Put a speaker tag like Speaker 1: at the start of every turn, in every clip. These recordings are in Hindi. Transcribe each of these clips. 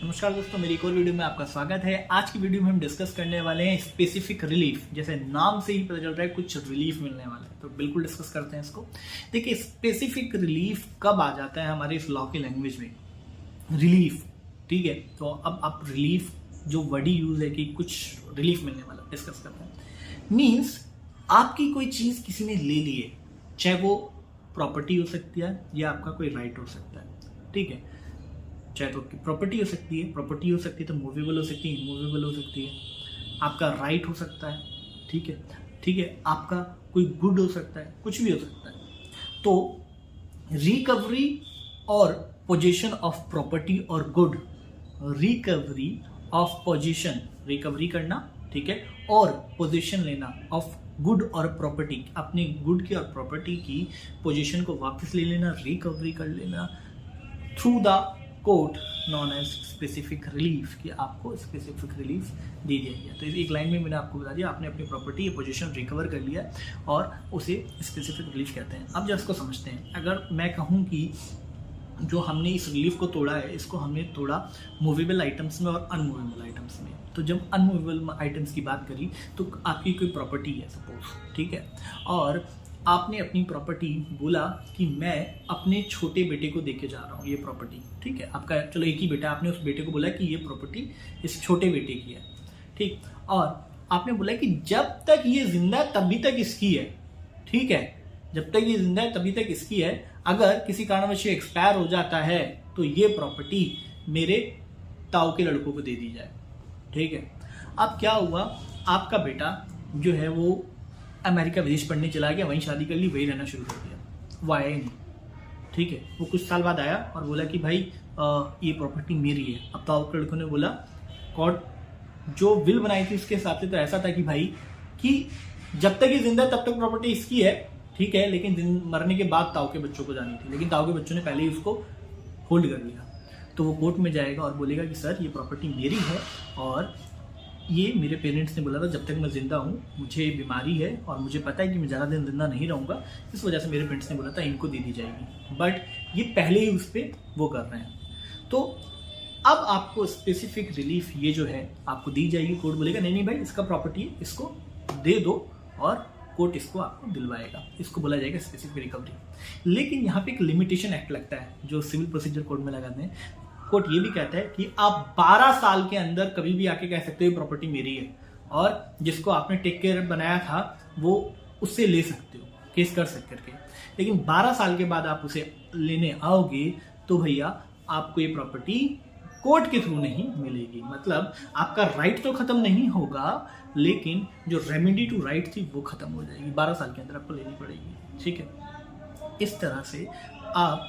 Speaker 1: नमस्कार दोस्तों, मेरी एक और वीडियो में आपका स्वागत है। आज की वीडियो में हम डिस्कस करने वाले हैं स्पेसिफिक रिलीफ। जैसे नाम से ही पता चल रहा है कुछ रिलीफ मिलने वाला है, तो बिल्कुल डिस्कस करते हैं इसको। देखिए, स्पेसिफिक रिलीफ कब आ जाता है हमारे इस लॉ की लैंग्वेज में? रिलीफ, ठीक है। तो अब आप रिलीफ जो वर्ड यूज है कि कुछ रिलीफ मिलने वाला, डिस्कस करते हैं। मीन्स आपकी कोई चीज किसी ने ले ली है, चाहे वो प्रॉपर्टी हो सकती है या आपका कोई राइट हो सकता है, ठीक है। चाहे तो प्रॉपर्टी हो सकती है तो मूवेबल हो सकती है, इमूवेबल हो सकती है। आपका राइट हो सकता है, ठीक है। आपका कोई गुड हो सकता है, कुछ भी हो सकता है। तो रिकवरी और पोजीशन ऑफ प्रॉपर्टी और good, recovery of position, recovery करना, ठीक है, और पोजीशन लेना ऑफ गुड और प्रॉपर्टी, अपने गुड की और प्रॉपर्टी की पोजीशन को वापस ले लेना, रिकवरी कर लेना through the court known as specific relief, कि आपको स्पेसिफिक रिलीफ दे दिया गया। तो एक लाइन में मैंने आपको बता दिया, आपने अपनी प्रॉपर्टी या पोजीशन रिकवर कर लिया और उसे स्पेसिफिक रिलीफ कहते हैं। अब जब इसको समझते हैं, अगर मैं कहूँ कि जो हमने इस रिलीफ को तोड़ा है, इसको हमने तोड़ा मूवेबल आइटम्स में और अनमूवेबल आइटम्स में। तो जब अनमूवेबल आइटम्स की बात करी तो आपकी कोई प्रॉपर्टी है सपोज, ठीक है, और आपने अपनी प्रॉपर्टी बोला कि मैं अपने छोटे बेटे को देके जा रहा हूँ ये प्रॉपर्टी, ठीक है। आपका चलो एक ही बेटा, आपने उस बेटे को बोला कि ये प्रॉपर्टी इस छोटे बेटे की है, ठीक। और आपने बोला कि जब तक ये जिंदा है तभी तक इसकी है, ठीक है। जब तक ये जिंदा है तभी तक इसकी है। अगर किसी कारणवश ये एक्सपायर हो जाता है तो ये प्रॉपर्टी मेरे ताऊ के लड़कों को दे दी जाए, ठीक है। अब क्या हुआ, आपका बेटा जो है वो अमेरिका विदेश पढ़ने चला गया, वहीं शादी कर ली, वहीं रहना शुरू कर दिया, वो आया ही नहीं, ठीक है। वो कुछ साल बाद आया और बोला कि भाई ये प्रॉपर्टी मेरी है। अब ताऊ के लड़कों ने बोला, कोर्ट जो विल बनाई थी उसके हिसाब से तो ऐसा था कि भाई कि जब तक ये जिंदा है तब तक प्रॉपर्टी इसकी है, ठीक है, लेकिन मरने के बाद ताऊ के बच्चों को जानी थी, लेकिन ताऊ के बच्चों ने पहले ही उसको होल्ड कर लिया। तो वो कोर्ट में जाएगा और बोलेगा कि सर ये प्रॉपर्टी मेरी है और ये मेरे पेरेंट्स ने बोला था जब तक मैं जिंदा हूँ, मुझे बीमारी है और मुझे पता है कि मैं ज़्यादा दिन जिंदा नहीं रहूँगा, इस वजह से मेरे पेरेंट्स ने बोला था इनको दे दी जाएगी। बट ये पहले ही उस पर वो कर रहे हैं। तो अब आपको स्पेसिफिक रिलीफ ये जो है आपको दी जाएगी। कोर्ट बोलेगा नहीं भाई इसका प्रॉपर्टी है, इसको दे दो, और कोर्ट इसको आपको दिलवाएगा। इसको बोला जाएगा स्पेसिफिक रिकवरी। लेकिन यहाँ पे एक लिमिटेशन एक्ट लगता है जो सिविल प्रोसीजर कोड में लगाते हैं। कोर्ट ये भी कहता है कि आप 12 साल के अंदर कभी भी आके कह सकते हो प्रॉपर्टी मेरी है, और जिसको आपने टेक केयर बनाया था वो उससे ले सकते हो, केस कर सकते करके। लेकिन 12 साल के बाद आप उसे लेने आओगे तो भैया आपको ये प्रॉपर्टी कोर्ट के थ्रू नहीं मिलेगी। मतलब आपका राइट तो खत्म नहीं होगा, लेकिन जो रेमेडी टू राइट थी वो खत्म हो जाएगी। 12 साल के अंदर आपको लेनी पड़ेगी, ठीक है। इस तरह से आप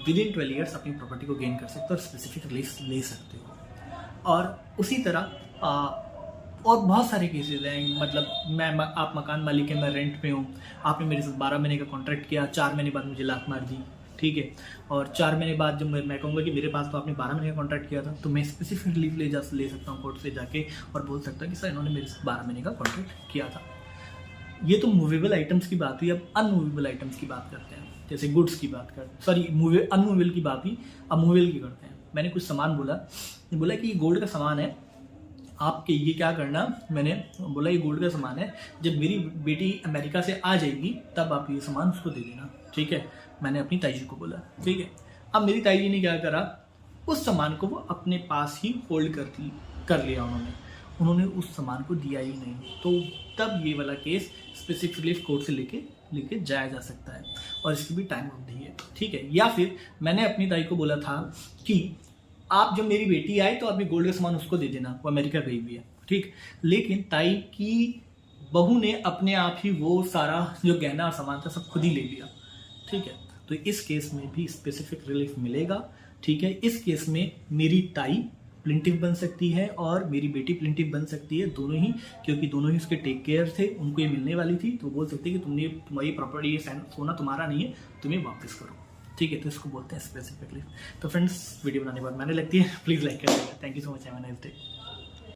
Speaker 1: विद इन 12 ईयर्स अपनी प्रॉपर्टी को गेन कर सकते हो और स्पेसिफिक रिलीफ ले सकते हो। और उसी तरह और बहुत सारे केसेस हैं। मतलब आप मकान मालिक है, मैं रेंट पे हूँ, आपने मेरे साथ 12 महीने का कॉन्ट्रैक्ट किया, 4 महीने बाद मुझे लात मार दी, ठीक है। और 4 महीने बाद जब मैं कहूँगा कि मेरे पास तो आपने 12 महीने का कॉन्ट्रैक्ट किया था, तो मैं स्पेसिफिक रिलीफ ले सकता हूँ कोर्ट से जाके और बोल सकता हूँ कि सर इन्होंने मेरे साथ 12 महीने का कॉन्ट्रैक्ट किया था। ये तो मूवेबल आइटम्स की बात हुई। अब अनमूवेबल आइटम्स की बात करते हैं। जैसे गुड्स की बात करते, सॉरी अनमूवेबल की बात हुई, अब मूवेबल की करते हैं। मैंने कुछ सामान बोला कि ये गोल्ड का सामान है, आपके ये क्या करना, मैंने बोला ये गोल्ड का सामान है, जब मेरी बेटी अमेरिका से आ जाएगी तब आप ये सामान उसको दे देना, ठीक है। मैंने अपनी ताई जी को बोला, ठीक है। अब मेरी ताई जी ने क्या करा, उस सामान को वो अपने पास ही होल्ड कर लिया उन्होंने उस सामान को दिया ही नहीं। तो तब ये वाला केस स्पेसिफिक रिलीफ कोर्ट से लेके जाया जा सकता है, और इसकी भी टाइम अवधि है, ठीक है। या फिर मैंने अपनी ताई को बोला था कि आप जब मेरी बेटी आए तो अभी गोल्ड का सामान उसको दे देना, वो अमेरिका गई हुई है, ठीक। लेकिन ताई की बहू ने अपने आप ही वो सारा जो गहना और सामान था सब खुद ही ले लिया, ठीक है। तो इस केस में भी स्पेसिफिक रिलीफ मिलेगा, ठीक है। इस केस में मेरी ताई प्लिंटिव बन सकती है और मेरी बेटी प्लिंटिव बन सकती है, दोनों ही, क्योंकि दोनों ही उसके टेक केयर थे, उनको ये मिलने वाली थी। तो बोल सकते हैं कि तुम्हारी प्रॉपर्टी, ये सोना तुम्हारा नहीं है, तुम्हें वापस करो, ठीक है। तो इसको बोलते हैं स्पेसिफिकली। तो फ्रेंड्स, वीडियो बनाने के बाद मैंने लगती है प्लीज़ लाइक कर दीजिए। Thank you so much, have a nice day.